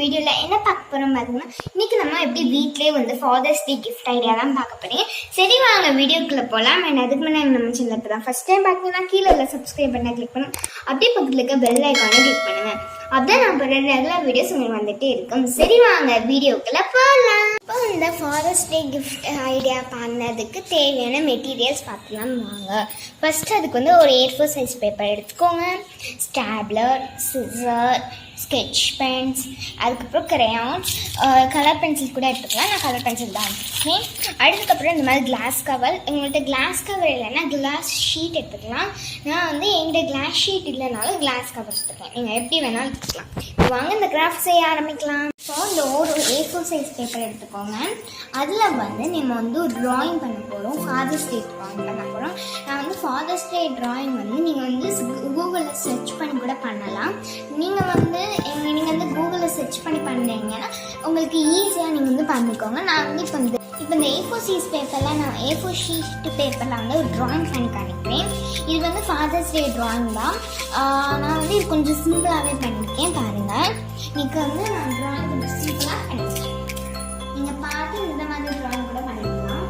வீடியோவில் என்ன பார்க்க போகிறோம் பார்த்தீங்கன்னா, இன்றைக்கி நம்ம எப்படி வீட்டிலே வந்து ஃபாதர்ஸ் டே கிஃப்ட் ஐடியா தான் பார்க்க போகிறேன். சரி வாங்க வீடியோக்குள்ளே போகலாம். நான் அதுக்கு முன்னாடி நம்ம சேனலுக்கு தான் ஃபஸ்ட் டைம் பார்த்தீங்கன்னா கீழே உள்ள சப்ஸ்கிரைப் பண்ண கிளிக் பண்ணுங்க. அப்படியே பக்கத்தில் இருக்க பெல் ஐக்கானை கிளிக் பண்ணுங்கள். அப்படியே நான் போகிற ரெகுலர் வீடியோஸ் உங்களுக்கு வந்துகிட்டே இருக்கும். சரி வாங்க வீடியோக்குள்ளே போகலாம். இப்போ இந்த ஃபாதர்ஸ் டே கிஃப்ட் ஐடியா பண்ணதுக்கு தேவையான மெட்டீரியல்ஸ் பார்த்துலாம் வாங்க. ஃபஸ்ட்டு அதுக்கு வந்து ஒரு A4 சைஸ் பேப்பர் எடுத்துக்கோங்க, ஸ்டாப்லர், சிசர், ஸ்கெட்ச் பென்ஸ், அதுக்கப்புறம் கிரையான்ஸ், கலர் பென்சில் கூட எடுத்துக்கலாம். நான் கலர் பென்சில் தான் எடுத்துக்கேன். அதுக்கப்புறம் இந்த மாதிரி கிளாஸ் கவர். உங்கள்கிட்ட கிளாஸ் கவர் இல்லைன்னா கிளாஸ் ஷீட் எடுத்துக்கலாம். நான் வந்து என்கிட்ட கிளாஸ் ஷீட் இல்லைனாலும் கிளாஸ் கவர் எடுத்துக்கேன். நீங்கள் எப்படி வேணாலும் எடுத்துக்கலாம். வாங்க இந்த கிராஃப்ட் செய்ய ஆரம்பிக்கலாம். ஸோ இந்த ஒரு A4 சைஸ் பேப்பர் எடுத்துக்கோங்க. அதில் வந்து நம்ம வந்து ஒரு ட்ராயிங் பண்ண போகிறோம். ஃபாதர்ஸ் டே ட்ராயிங் பண்ண போகிறோம். நான் வந்து ஃபாதர்ஸ் டே ட்ராயிங் வந்து நீங்கள் வந்து கூகுளில் சர்ச் பண்ணி கூட பண்ணலாம். நீங்கள் வந்து கூகுளில் சர்ச் பண்ணி பண்ணுறீங்கன்னா உங்களுக்கு ஈஸியாக நீங்கள் வந்து பண்ணிக்கோங்க. நான் வந்து இப்போ இந்த A4 சைஸ் பேப்பரில் நான் A4 ஷீட் பேப்பரில் வந்து ஒரு ட்ராயிங் பண்ணி காணிக்கிறேன். இது வந்து ஃபாதர்ஸ் டே ட்ராயிங் தான். நான் வந்து இது கொஞ்சம் சிம்பிளாகவே பண்ணியிருக்கேன். பாருங்கள், இன்னைக்கு வந்து நான் ட்ராயிங் கொஞ்சம் சிம்பிளாக பண்ணியிருக்கேன். நீங்கள் பார்த்து இந்த மாதிரி ட்ராயிங் கூட பண்ணிக்கலாம்.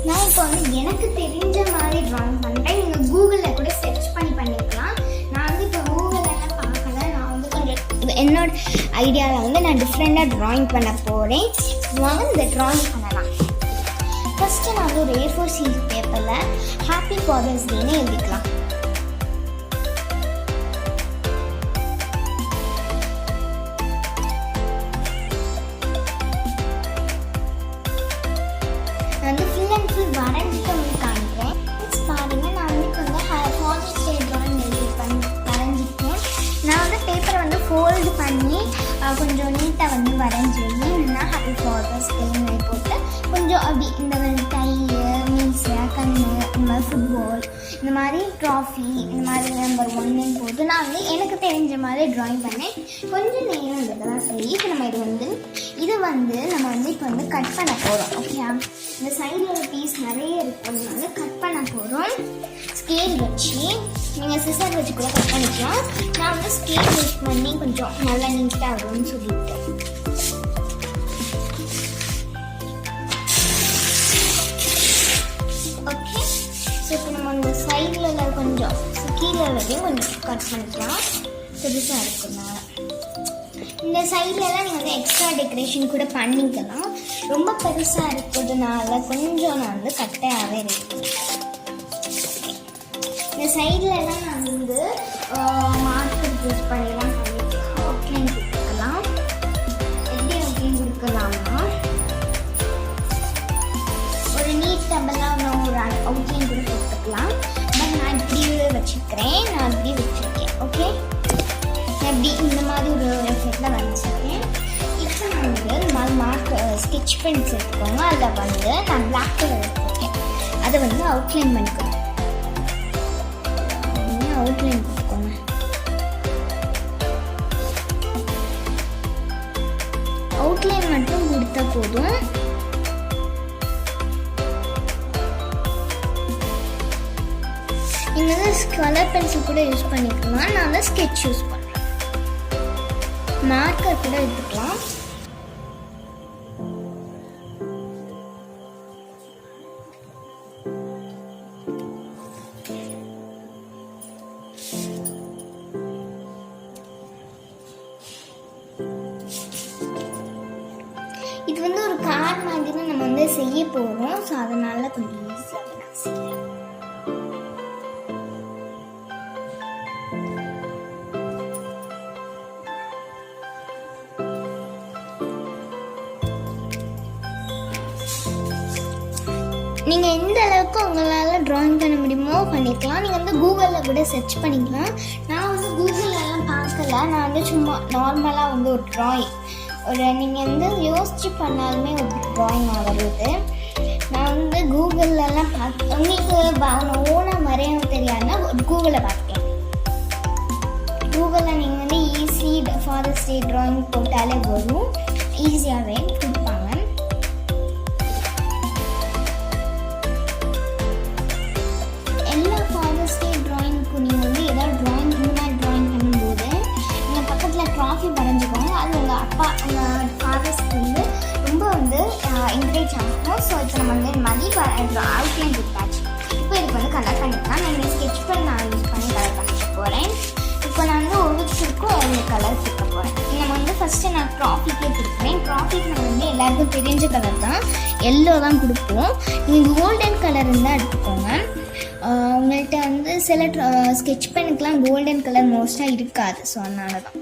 நான் இப்போ வந்து எனக்கு தெரிஞ்ச மாதிரி ட்ராயிங் பண்ணுறேன். நீங்கள் கூகுளில் கூட சர்ச் பண்ணி பண்ணிக்கலாம். நான் வந்து இப்போ கூகுளெல்லாம் பார்க்கல. நான் வந்து கொஞ்சம் என்னோட ஐடியாவில் வந்து நான் டிஃப்ரெண்ட்டாக ட்ராயிங் பண்ண போகிறேன். வாங்க இந்த ட்ராயிங் பண்ணலாம். ஃபஸ்ட்டு நான் வந்து ஒரு A4 சீட் பேப்பரில் ஹாப்பி ஃபாதர்ஸ் டேன்னு எழுதிக்கலாம். வந்து ஃபுல் அண்ட் ஃபுல் வரைஞ்சிட்டு உங்களுக்கு காமிக்கிறேன். பாருங்கள், நான் வந்து இப்போ வந்து ஃபாதர்ஸ் டே ட்ராயிங் வரைஞ்சிருக்கேன். நான் வந்து பேப்பரை வந்து ஃபோல்டு பண்ணி கொஞ்சம் நீட்டாக வந்து வரைஞ்சி இல்லைன்னா ஹாப்பி ஃபாதர்ஸ் டேன்னு போட்டு கொஞ்சம் அப்படி இந்த மாதிரி டை, மீசை, கண்ணு, இந்த மாதிரி ஃபுட்பால், இந்த மாதிரி ட்ராஃபி, இந்த மாதிரி நம்பர் 1ன்னு போட்டு நான் வந்து எனக்கு தெரிஞ்ச மாதிரி ட்ராயிங் பண்ணேன். கொஞ்சம் நேரம் இதெல்லாம் சரி. இப்போ நம்ம இது வந்து நம்ம வந்து இப்போ வந்து கட் பண்ண போகிறோம். ஓகே, இந்த சைடில் ஒரு பீஸ் நிறைய இருக்கிறதுனால கட் பண்ண போகிறோம். ஸ்கேல் வச்சு நீங்கள் சிசர் வச்சு கூட கட் பண்ணிக்கலாம். நான் வந்து ஸ்கேல் யூஸ் பண்ணி கொஞ்சம் நல்லா நீட்டாக ஆகும்னு சொல்லிட்டு ஓகே. ஸோ இப்போ நம்ம அந்த சைடில் கொஞ்சம் கீழே வரையும் கொஞ்சம் கட் பண்ணிக்கலாம். பெருசாக இருக்குனால இந்த சைட்லலாம் நீங்கள் வந்து எக்ஸ்ட்ரா டெக்கரேஷன் கூட பண்ணிக்கலாம். ரொம்ப பெருசாக இருக்கிறதுனால கொஞ்சம் நான் வந்து கட்டையாகவே இருக்கேன். இந்த சைட்லலாம் நான் வந்து மார்க்கர் யூஸ் பண்ணிலாம் பண்ணிக்கலாம். அவுட்லைன் கொடுத்துக்கலாம். எப்படி அவுட்லைன் கொடுக்கலாம்னா ஒரு நீட் டபுளாக நான் ஒரு அவுட்லைன் கூட கொடுத்துக்கலாம். பட் நான் இப்படியே வச்சுக்கிறேன். நான் இப்படி வச்சுருக்கேன். ஓகே, அப்படி இந்த மாதிரி ஒரு செட்டில் வச்சுருக்கேன். இப்போ நான் வந்து ஸ்கெட்ச் பென்ஸ் எடுத்துக்கோங்க. அதில் வந்து நான் பிளாக் கலர் எடுத்துருக்கேன். அதை வந்து அவுட்லைன் பண்ணிக்கோங்க. அவுட்லைன் கொடுத்துக்கோங்க. அவுட்லைன் மட்டும் கொடுத்தா போதும். நீங்கள் வந்து கலர் பென்சில் கூட யூஸ் பண்ணிக்கலாம். நான் வந்து ஸ்கெட்ச் யூஸ் பண்ணுறேன். மார்க்கர் கூட எடுத்துக்கலாம். இது வந்து ஒரு கார் மாதிரி தான் நம்ம வந்து செய்ய போகிறோம். ஸோ அதனால கொஞ்சம் ஈஸியாக நான் செய்யறேன். நீங்கள் எந்த அளவுக்கு உங்களால் ட்ராயிங் பண்ண முடியுமோ பண்ணிக்கலாம். நீங்கள் வந்து கூகுளில் கூட சர்ச் பண்ணிக்கலாம். நான் வந்து கூகுளெல்லாம் பார்க்கல. நான் வந்து சும்மா நார்மலாக வந்து ஒரு ட்ராயிங் நீங்கள் வந்து யோசிச்சு பண்ணாலுமே ஒரு ட்ராயிங் வருது. நான் வந்து கூகுளெல்லாம் பார்த்து உங்களுக்கு ஓனாக வரைய தெரியாதுன்னா கூகுளில் பார்த்தேன். கூகுளில் நீங்கள் வந்து ஈஸி ஃபாதர்ஸ் டே ட்ராயிங் போட்டாலே வரும். ஈஸியாகவே கொடுப்பாங்க. எல்லா ஃபாதர்ஸ் டே ட்ராயிங்க்கும் நீங்கள் வந்து ஏதாவது ட்ராயிங் இந்த மாதிரி ட்ராயிங் பண்ணும்போது அப்பா ஃபாதர்ஸ்க்கு வந்து ரொம்ப வந்து என்கரேஜ் ஆகும். ஸோ இப்போ நம்ம வந்து இந்த அவுட்லைன் கொடுத்தாச்சு. இப்போ இதுக்கு வந்து கலர் பண்ணிக்கலாம். நான் இந்த ஸ்கெட்ச் பென் நான் யூஸ் பண்ணி கலர் பண்ணிக்க போகிறேன். இப்போ நான் வந்து ஒவ்வொருத்தருக்கும் ஒவ்வொரு கலர் கொடுக்க போகிறேன். நம்ம வந்து ஃபஸ்ட்டு நான் ட்ராஃபிக்கே கொடுக்குறேன். ட்ராஃபிக் நம்ம வந்து எல்லாருக்கும் தெரிஞ்ச கலர் தான், எல்லோ தான் கொடுப்போம். நீங்கள் கோல்டன் கலர் இருந்தால் எடுத்துக்கோங்க. உங்கள்கிட்ட வந்து சில ஸ்கெட்ச் பென்னுக்கெலாம் கோல்டன் கலர் மோஸ்ட்டாக இருக்காது. ஸோ அதனால தான்.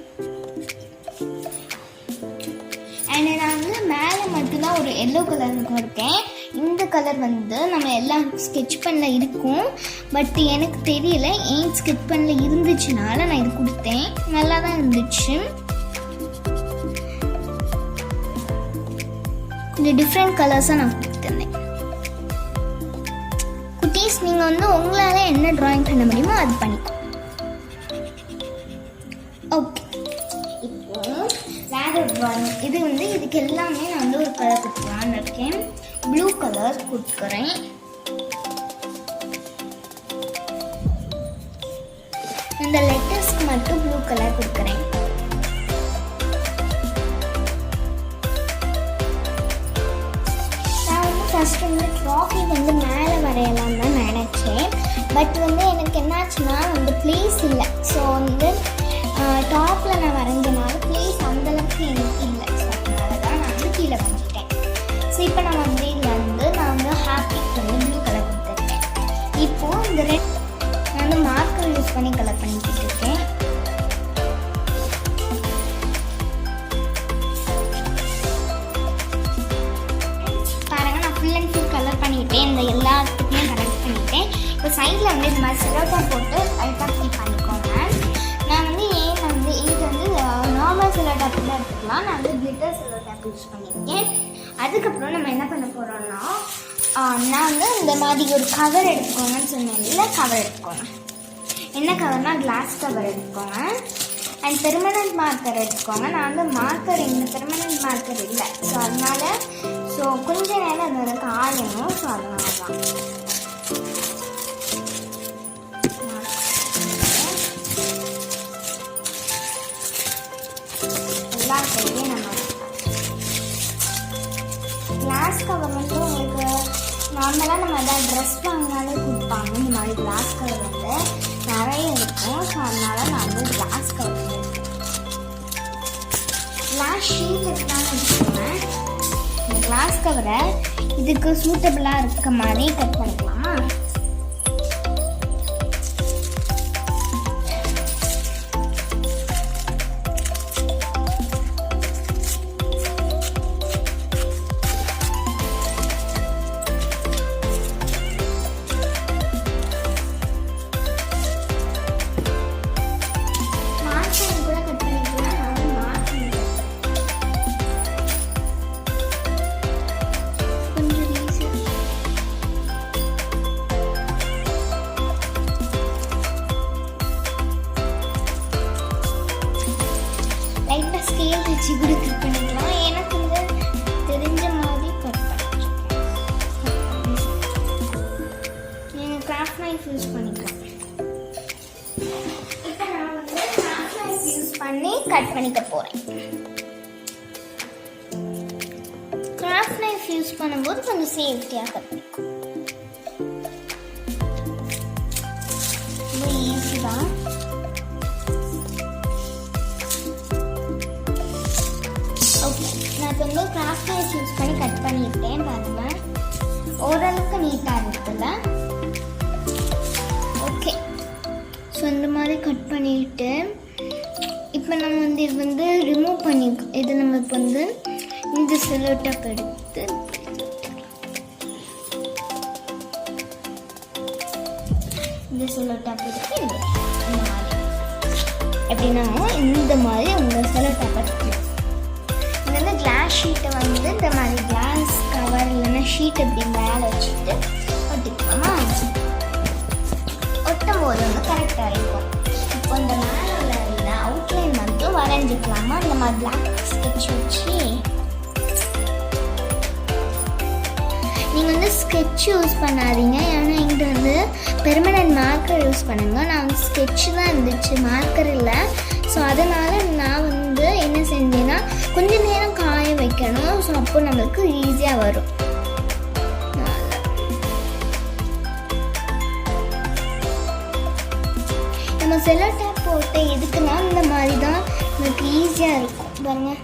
அண்ட் நான் வந்து மேலே மட்டும்தான் ஒரு எல்லோ கலர் கொடுத்தேன். இந்த கலர் வந்து நம்ம எல்லா ஸ்கெட்ச் பெனில் இருக்கும். பட் எனக்கு தெரியல, ஏன் ஸ்கெட்ச் பெனில் இருந்துச்சுனால நான் இது கொடுத்தேன். நல்லா தான் இருந்துச்சு. கொஞ்சம் டிஃப்ரெண்ட் கலர்ஸாக நான் கொடுத்துருந்தேன். குட்டீஸ், நீங்கள் வந்து உங்களால் என்ன ட்ராயிங் பண்ண முடியுமோ அது பண்ணிக்கோ. ஓகே, இப்போ வேறு ட்ராயிங் இது வந்து இதுக்கு எல்லாமே நான் வந்து ஒரு கலர் கொடுக்கலான்னு இருக்கேன். ப்ளூ கலர் கொடுக்குறேன். இந்த லெட்டர்ஸ்க்கு மட்டும் ப்ளூ கலர் கொடுக்குறேன். நான் வந்து ஃபர்ஸ்ட் வந்து ட்ராஃபி வந்து மேலே வரையலாம் தான் நினச்சேன். பட் வந்து எனக்கு என்னாச்சுன்னா வந்து பிளேஸ் இல்லை. ஸோ வந்து டாப்பில் நான் வரைஞ்சனால பிளேஸ் அந்தளவுக்கு எனக்கு இல்லை. ஸோ அதனால தான் நான் வந்து கீழே வரைஞ்சிட்டேன். ஸோ இப்போ நான் வந்து இதில் வந்து நான் வந்து ஹாப்பிக்கு வந்து ப்ளூ கலர் கொடுத்துருக்கேன். இப்போது இந்த ரெட் நான் வந்து மார்க்கர் யூஸ் பண்ணி கலர் பண்ணிக்கிட்டு இருக்கேன். பாருங்கள், நான் ஃபுல் அண்ட் ஃபுல் கலர் பண்ணிக்கிட்டேன். இந்த எல்லாத்துக்குமே கலர் பண்ணிக்கிட்டேன். இப்போ சைடில் வந்து இது மாதிரி செலோட்டா போட்டு லைட்டாக ஃபில் பண்ணிக்கோங்க. நான் வந்து இங்கே வந்து நார்மல் செலோடாப் தான் எடுத்துக்கலாம். நான் வந்து கிளிட்டர் செலோடாப் யூஸ் பண்ணியிருக்கேன். அதுக்கப்புறம் நம்ம என்ன பண்ண போகிறோம்னா, நான் வந்து இந்த மாதிரி ஒரு கவர் எடுத்துக்கோங்கன்னு சொன்னேன்ல, கவர் எடுத்துக்கோங்க. என்ன கவர்னா கிளாஸ் கவர் எடுத்துக்கோங்க. அண்ட் பெர்மனண்ட் மார்க்கர் எடுத்துக்கோங்க. நான் வந்து மார்க்கர் இந்த பெர்மனண்ட் மார்க்கர் இல்லை. ஸோ அதனால கொஞ்ச நேரம் அது வந்து காயணும். ஸோ அதனால தான் எல்லா கையிலையும் நம்ம கிளாஸ் கவர் வந்து உங்களுக்கு நார்மலாக நம்ம எதாவது ட்ரெஸ் வாங்கினாலே கொடுப்பாங்க. இந்த மாதிரி கிளாஸ் கவர் வந்து நிறைய இருக்கும். ஸோ அதனால நான் வந்து கிளாஸ் கவர் வந்து கிளாஸ் ஷீட் எடுத்தாலும் வச்சுக்கோங்க. இந்த கிளாஸ் கவரை இதுக்கு சூட்டபிளாக இருக்க மாதிரி கட் பண்ணிக்கலாமா? ஸ்கேல் வச்சு கூட கட் பண்ணிக்கலாம். எனக்கு வந்து தெரிஞ்ச மாதிரி கட் பண்ணிக்கலாம். நீங்கள் கிராஃப்ட் நைஃப் யூஸ் பண்ணிக்கலாம். இப்போ நான் வந்து கிராஃப்ட் நைஃப் யூஸ் பண்ணி கட் பண்ணிக்க போகிறேன். கிராஃப்ட் நைஃப் யூஸ் பண்ணும்போது கொஞ்சம் சேஃப்டியாக கட் பண்ணிக்கும். ரொம்ப ஈஸி தான். நான் இப்போ வந்து கிராஃப்ட் நைஃப் யூஸ் பண்ணி கட் பண்ணிட்டேன். பாருங்கள், ஓரளவுக்கு நீட்டாக இருக்குல்ல? ஓகே, ஸோ இந்த மாதிரி கட் பண்ணிவிட்டு இப்போ நம்ம வந்து இது வந்து ரிமூவ் பண்ணிக்கோ. இது நம்ம இப்போ வந்து இந்த செலோடாப் எடுத்து இந்த செலோடாப் எடுத்து இந்த மாதிரி எப்படின்னா இந்த மாதிரி உங்கள் செலோடாப் எடுத்து இது வந்து கிளாஸ் ஷீட்டை வந்து இந்த மாதிரி கிளாஸ் கவர் இல்லைன்னா ஷீட் இப்படி மேலே வச்சுட்டு ஒட்டிக்கலாமா? ஒட்டும் போது வந்து கரெக்டாக இருக்கும். இப்போ இந்த மேலே உள்ள அவுட்லைன் மட்டும் வரைஞ்சிக்கலாமா? இந்த மாதிரி பிளாக் ஸ்கெட்ச் வச்சு நீங்கள் வந்து ஸ்கெட்ச் யூஸ் பண்ணாதீங்க. ஏன்னா எங்கிட்ட வந்து பெர்மனண்ட் மார்க்கர் யூஸ் பண்ணுங்க. நான் வந்து ஸ்கெட்ச் தான் இருந்துச்சு, மார்க்கர் இல்லை. ஸோ அதனால் நான் வந்து என்ன செஞ்சேன்னா அப்போ நம்மளுக்கு ஈஸியாக வரும். நம்ம செல்லோ டேப் போட்டு எதுக்குன்னா இந்த மாதிரி தான் நமக்கு ஈஸியாக இருக்கும். பாருங்கள்,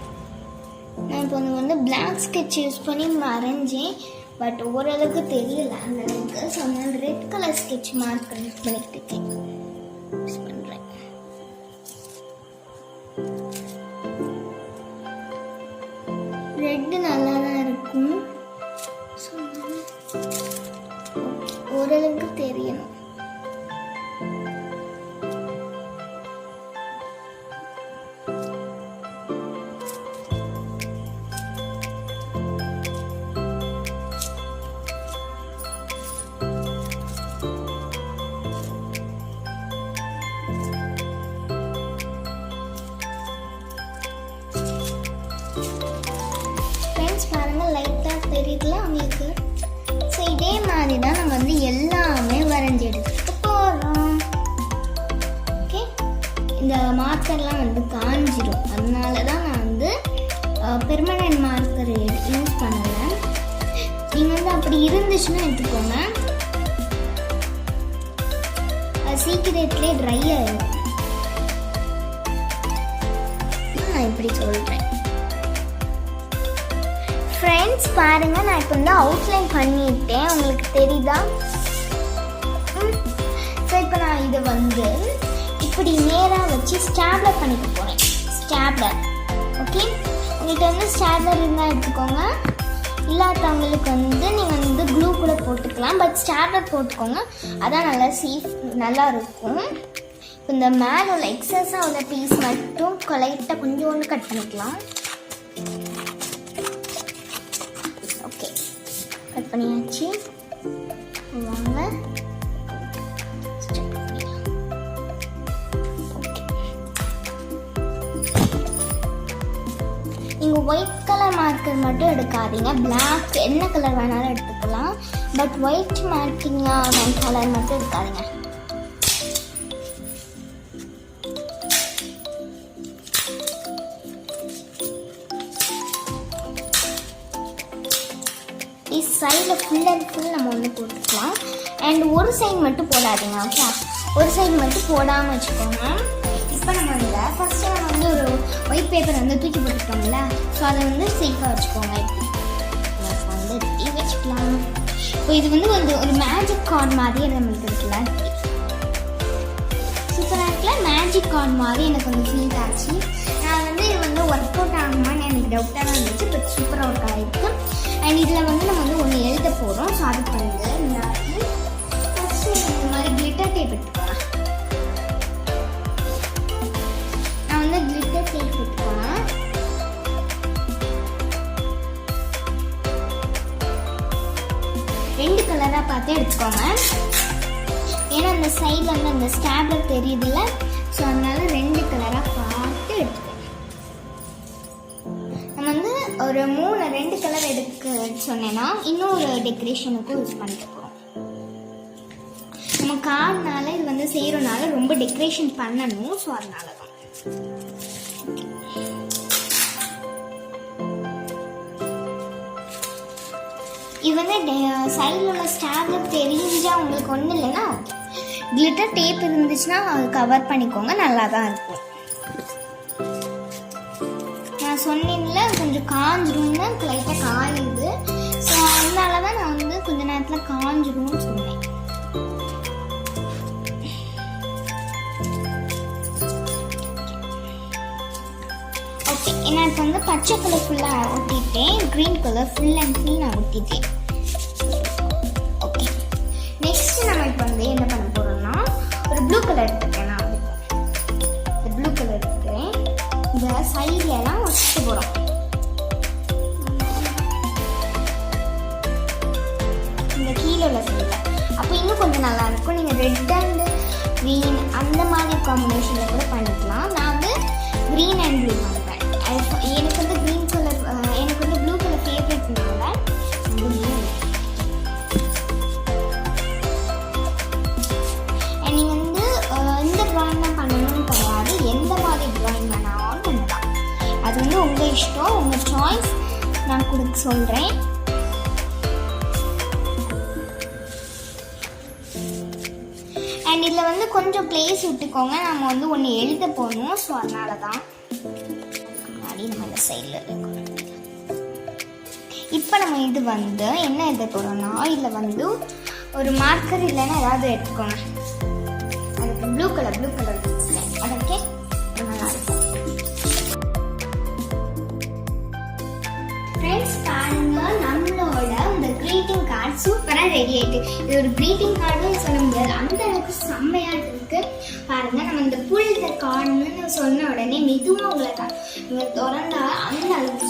நான் இப்போ வந்து பிளாக் ஸ்கெட்ச் யூஸ் பண்ணி வரைஞ்சேன். பட் ஓரளவுக்கு தெரியல அந்த அளவுக்கு. ஸோ அதனால red colour sketch marker use பண்ணிட்டு யூஸ் பண்ணுறேன். ரெட்டு நல்லா தான் இருக்கும். ஸோ ஓரளவுக்கு தெரியணும். பாருங்க, லைட்டாக தெரியுதுல உங்களுக்கு. ஸோ இதே மாதிரி தான் நம்ம வந்து எல்லாமே வரைஞ்சி எடுத்துட்டு போகிறோம். ஓகே, இந்த மார்க்கர்லாம் வந்து காஞ்சிரும். அதனால தான் நான் வந்து பெர்மனன்ட் மார்க்கர் யூஸ் பண்ணலை. நீங்கள் வந்து அப்படி இருந்துச்சுன்னா எடுத்துக்கோங்க, அது சீக்கிரட்லேயே ட்ரை ஆகிடும். நான் இப்படி சொல்கிறேன். ஃப்ரெண்ட்ஸ் பாருங்கள், நான் இப்போ வந்து அவுட்லைன் பண்ணிட்டேன். உங்களுக்கு தெரியுதா? ஸோ இப்போ நான் இதை வந்து இப்படி நேராக வச்சு ஸ்டாப்லர் பண்ணிக்க போகிறேன். ஸ்டாப்லர். ஓகே, உங்கள்கிட்ட வந்து ஸ்டாப்லர் இருந்தால் எடுத்துக்கோங்க. இல்லாதவங்களுக்கு வந்து நீங்கள் வந்து க்ளூ கூட போட்டுக்கலாம். பட் ஸ்டாப்லர் போட்டுக்கோங்க, அதான் நல்லா நல்லா இருக்கும். இப்போ இந்த மேலே உள்ள எக்ஸஸாக உள்ள பீஸ் மட்டும் லைட்டாக கொஞ்சோண்டு கட் பண்ணிக்கலாம். கட் பண்ணியாச்சு. வாங்க நீங்கள் ஒயிட் கலர் மார்க்கர் மட்டும் எடுக்காதீங்க. பிளாக் என்ன கலர் வேணாலும் எடுத்துக்கலாம். பட் ஒயிட் மார்க்கிங்கான கலர் மட்டும் எடுக்காதீங்க. சைடில் ஃபுல் அண்ட் ஃபுல் நம்ம வந்து போட்டுக்கலாம். அண்ட் ஒரு சைடு மட்டும் போடாதீங்க. ஓகே, ஒரு சைடு மட்டும் போடாமல் வச்சுக்கோங்க. இப்போ நம்ம வந்து ஃபஸ்ட்டு நம்ம வந்து ஒரு ஒயிட் பேப்பர் வந்து தூக்கி போட்டுட்டோம்ல, ஸோ அதை வந்து சேஃபாக வச்சுக்கோங்க. வந்து இப்படி வச்சுக்கலாம். இப்போ இது வந்து ஒரு மேஜிக் கார்டு மாதிரி நம்மளுக்கு இருக்குல்ல, சூப்பராக இருக்குல்ல. மேஜிக் கார்டு மாதிரி எனக்கு வந்து ஃபீல் ஆச்சு. நான் வந்து இது வந்து ஒர்க் அவுட் ஆகுமான்னு எனக்கு டவுட்டாக தான் இருந்துச்சு. பட் சூப்பராக ஒர்க் ஆகிருக்கு. அண்ட் இதில் வந்து நம்ம வந்து ஒன்று எழுத போகிறோம். ஸோ அதுக்கு வந்து முன்னாடி ஃபஸ்ட்டு இந்த மாதிரி கிளிட்டர் டேப் எடுத்துக்கலாம். நான் வந்து கிளிட்டர் டேப் எடுத்துக்கலாம். ரெண்டு கலராக பார்த்து எடுத்துக்கோங்க. ஏன்னா அந்த சைடில் வந்து அந்த ஸ்டாப்லர் தெரியுதுல்ல, ஸோ அதனால ரெண்டு கலராக பார்த்து எடுத்துக்கோங்க. நம்ம வந்து ஒரு ரெண்டு கலர் எடுக்க சொன்னேன்னா இன்னும் ஒரு டெக்கரேஷனுக்கும் யூஸ் பண்ணிட்டு போகிறோம். நம்ம கார்டுனால இது வந்து செய்கிறனால ரொம்ப டெக்கரேஷன் பண்ணணும். ஸோ அதனால தான் இது வந்து சைடில் உள்ள ஸ்டாப்லர் தெரிஞ்சால் உங்களுக்கு ஒன்றும் இல்லைன்னா கிளிட்டர் டேப் இருந்துச்சுன்னா அது கவர் பண்ணிக்கோங்க, நல்லா தான் இருக்கும். நான் சொன்னேன்ல கொஞ்சம் காஞ்சிரும்னு, லைட்டாக காயுது. ஸோ அதனால தான் நான் வந்து கொஞ்ச நேரத்தில் காஞ்சிரும்னு சொன்னேன். ஓகே, ஏன்னா இப்போ வந்து பச்சை கலர் ஃபுல்லாக ஒட்டிட்டேன், green colour full and full நான் ஒட்டிட்டேன். ஓகே, நெக்ஸ்ட் நம்ம இப்போ வந்து என்ன பண்ண போகிறோம்னா ஒரு ப்ளூ கலர் எடுத்துக்கிறேன். நான் வந்து இந்த ப்ளூ கலர் எடுத்துக்கிறேன். இந்த சைட்லலாம் வச்சுட்டு போகிறோம். இந்த கீழே உள்ள சைடில் அப்போ இன்னும் கொஞ்சம் நல்லாயிருக்கும். நீங்கள் ரெட் அண்ட் க்ரீன் அந்த மாதிரி காம்பினேஷனில் கூட பண்ணிக்கலாம். நான் வந்து க்ரீன் அண்ட் ப்ளூ பண்ணுறேன். எனக்கு வந்து க்ரீன் கலர், எனக்கு வந்து ப்ளூ கலர் ஃபேவரட்னால நீங்கள் வந்து இந்த ட்ராயிங் தான் பண்ணணும்னு கிடையாது. எந்த மாதிரி ட்ராயிங் வேணாலும் பண்ணலாம். அது வந்து உங்கள் இஷ்டம், உங்கள் சாய்ஸ். நான் கொடுக்க சொல்கிறேன். அண்ட் இதில் வந்து கொஞ்சம் பிளேஸ் விட்டுக்கோங்க, நம்ம வந்து ஒன்று எழுத போகணும். ஸோ அதனால தான் முன்னாடி நம்ம இந்த சைடில் இருக்கோம். இப்போ நம்ம இது வந்து என்ன எழுத போகிறோம்னா, இதில் வந்து ஒரு மார்க்கர் இல்லைன்னா ஏதாவது எடுத்துக்கோங்க. அதுக்கு ப்ளூ கலர் ஓகே, நல்லா இருக்கும். ஃப்ரெண்ட்ஸ் பாருங்க, நம்மளோட இந்த க்ரீட்டிங் கார்டு சூப்பராக ரெடி ஆகிட்டு. இது ஒரு க்ரீட்டிங் கார்டுன்னு சொல்ல முடியாது, அந்த அளவுக்கு செம்மையாக இருக்கு. பாருங்க, நம்ம இந்த புல் த கார்டுன்னு சொன்ன உடனே மெதுவாக உங்களை நீங்கள் திறந்தா அந்த அளவுக்கு